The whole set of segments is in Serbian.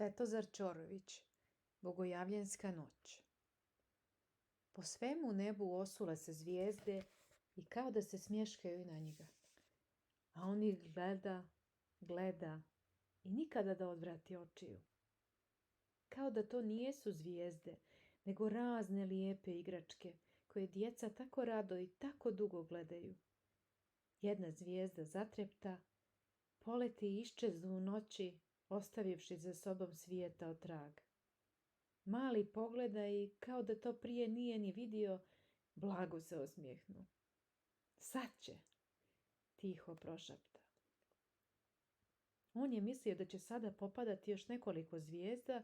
Svetozar Ćorović, Bogojavljanska noć. Po svemu nebu osule se zvijezde i kao da se smješkaju na njega. A on ih gleda i nikada da odvrati očiju. Kao da to nijesu zvijezde, nego razne lijepe igračke koje djeca tako rado i tako dugo gledaju. Jedna zvijezda zatrepta, poleti i iščeznu u noći, ostavivši za sobom svijetao trag. Mali pogleda i kao da to prije nije ni vidio, blago se osmijehnu. Sad će, tiho prošapta. On je mislio da će sada popadati još nekoliko zvijezda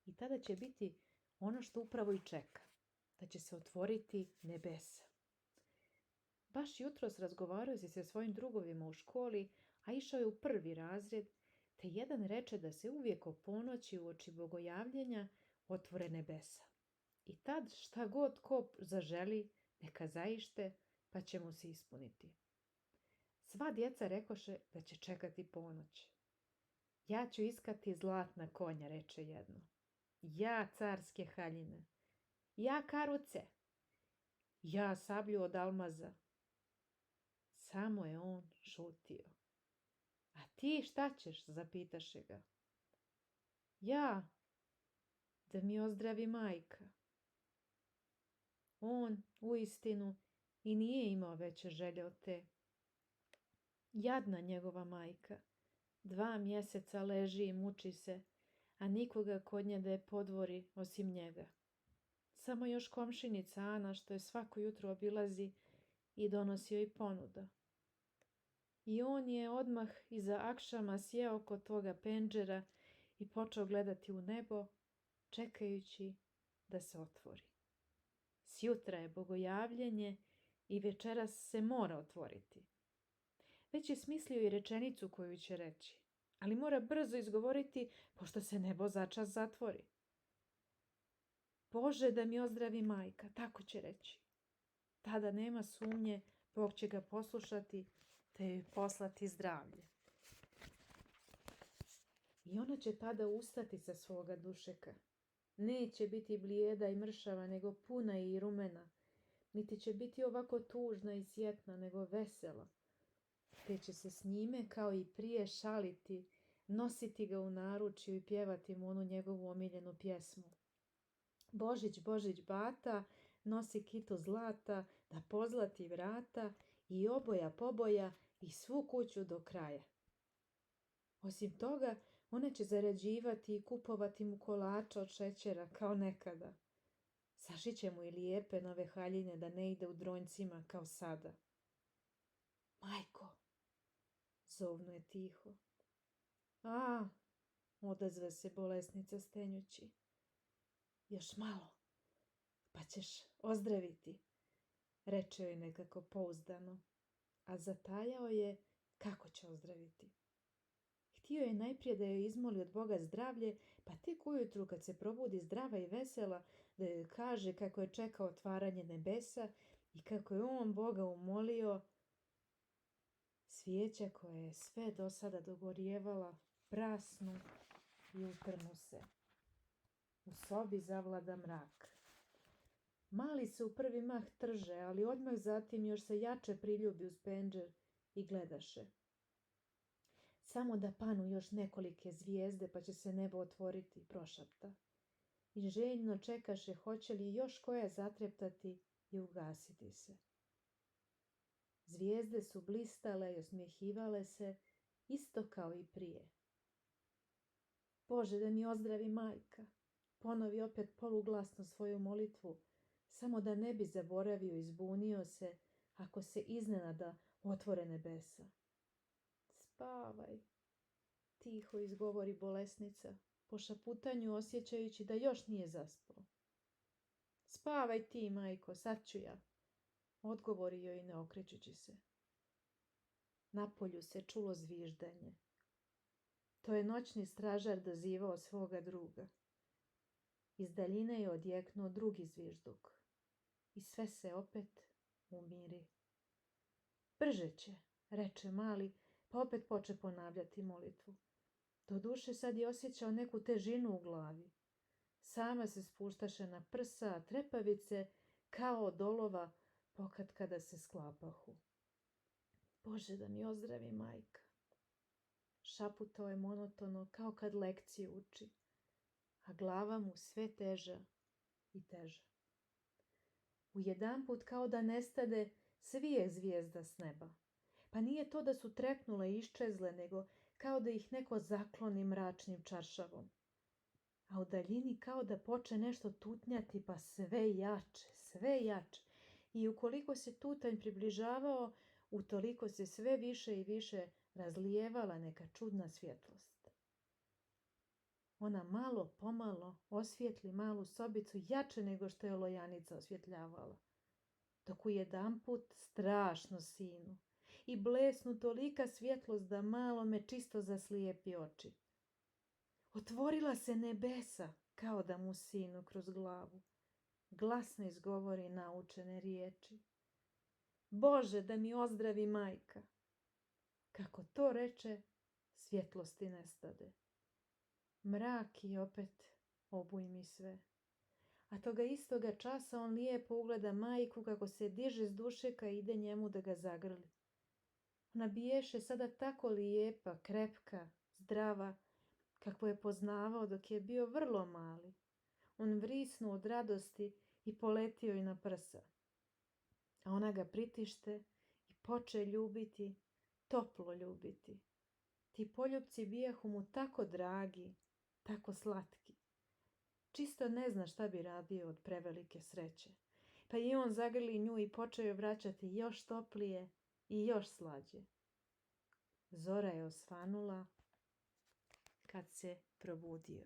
i tada će biti ono što upravo i čeka, da će se otvoriti nebesa. Baš jutros razgovarao si sa svojim drugovima u školi, a išao je u 1. razred, te jedan reče da se uvijek o ponoći uoči bogojavljenja otvore nebesa. I tad šta god ko zaželi, neka zaište, pa će mu se ispuniti. Sva djeca rekoše da će čekati ponoć. Ja ću iskati zlatna konja, reče jedno. Ja carske haljine. Ja karuce. Ja sablju od almaza. Samo je on šutio. A ti šta ćeš, zapitaše ga. Ja, da mi ozdravi majka. On, uistinu, i nije imao veće želje od te. Jadna njegova majka. 2 mjeseca leži i muči se, a nikoga kod nje da je podvori osim njega. Samo još komšinica Ana što je svako jutro obilazi i donosi joj ponuda. I on je odmah iza akšama sjeo kod toga pendžera i počeo gledati u nebo, čekajući da se otvori. Sjutra je bogojavljenje i večeras se mora otvoriti. Već je smislio i rečenicu koju će reći, ali mora brzo izgovoriti pošto se nebo začas zatvori. Bože da mi ozdravi majka, tako će reći. Tada nema sumnje, Bog će ga poslušati te joj poslati zdravlje. I ona će tada ustati sa svoga dušeka. Neće biti blijeda i mršava, nego puna i rumena. Niti će biti ovako tužna i sjetna, nego vesela. Te će se s njime, kao i prije, šaliti, nositi ga u naručju i pjevati mu onu njegovu omiljenu pjesmu. Božić, Božić, bata, nosi kitu zlata, da pozlati vrata i oboja poboja i svu kuću do kraja. Osim toga, ona će zarađivati i kupovati mu kolača od šećera kao nekada. Sašiće mu i lijepe nove haljine da ne ide u dronjcima kao sada. Majko, zovnu je tiho. A, odazva se bolesnica stenjući. Još malo, pa ćeš ozdraviti, reče joj nekako pouzdano, a zatajao je kako će ozdraviti. Htio je najprije da joj izmoli od Boga zdravlje, pa tek ujutru kad se probudi zdrava i vesela, da joj kaže kako je čekao otvaranje nebesa i kako je on Boga umolio. Svijeća koja je sve do sada dogorjevala prasnu i utrnu se. U sobi zavlada mrak. Mali se u prvi mah trže, ali odmah zatim još se jače priljubi uz pendžer i gledaše. Samo da panu još nekolike zvijezde, pa će se nebo otvoriti, prošapta. I željno čekaše hoće li još koja zatreptati i ugasiti se. Zvijezde su blistale i osmjehivale se, isto kao i prije. Bože da mi ozdravi majka, ponovi opet poluglasno svoju molitvu, samo da ne bi zaboravio i zbunio se ako se iznenada otvore nebesa. Spavaj, tiho izgovori bolesnica, po šaputanju osjećajući da još nije zaspao. Spavaj ti, majko, sad ću ja, odgovori joj ne okrećući se. Napolju se čulo zviždanje. To je noćni stražar dozivao svoga druga. Iz daljine je odjeknuo drugi zvižduk. I sve se opet umiri. Brže će, reče mali, pa opet poče ponavljati molitvu. Doduše sad je osjećao neku težinu u glavi. Sama se spuštaše na prsa, a trepavice kao od olova pokatkada se sklapahu. Bože, da mi ozdravi majka. Šaputao je monotono kao kad lekciju uči, a glava mu sve teža i teža. Ujedanput kao da nestade svije zvijezda s neba. Pa nije to da su trepnule i iščezle, nego kao da ih neko zakloni mračnim čaršavom. A u daljini kao da poče nešto tutnjati, pa sve jače, sve jače. I ukoliko se tutanj približavao, utoliko se sve više i više razlijevala neka čudna svjetlost. Ona malo pomalo osvijetli malu sobicu jače nego što je lojanica osvjetljavala. Dok ujedanput strašno sinu i blesnu tolika svjetlost da malo me čisto zaslijepi oči. Otvorila se nebesa kao da mu sinu kroz glavu. Glasno izgovori naučene riječi. Bože, da mi ozdravi majka. Kako to reče, svjetlosti nestade. Mrak i opet obujmi sve. A toga istoga časa on lijepo ugleda majku kako se diže s dušeka i ide njemu da ga zagrli. Ona biješe sada tako lijepa, krepka, zdrava, kakvu je poznavao dok je bio vrlo mali. On vrisnuo od radosti i poletio joj na prsa. A ona ga pritište i poče ljubiti, toplo ljubiti. Ti poljupci bijahu mu tako dragi, tako slatki. Čisto ne zna šta bi radio od prevelike sreće. Pa i on zagrli nju i počeo joj vraćati još toplije i još slađe. Zora je osvanula kad se probudio.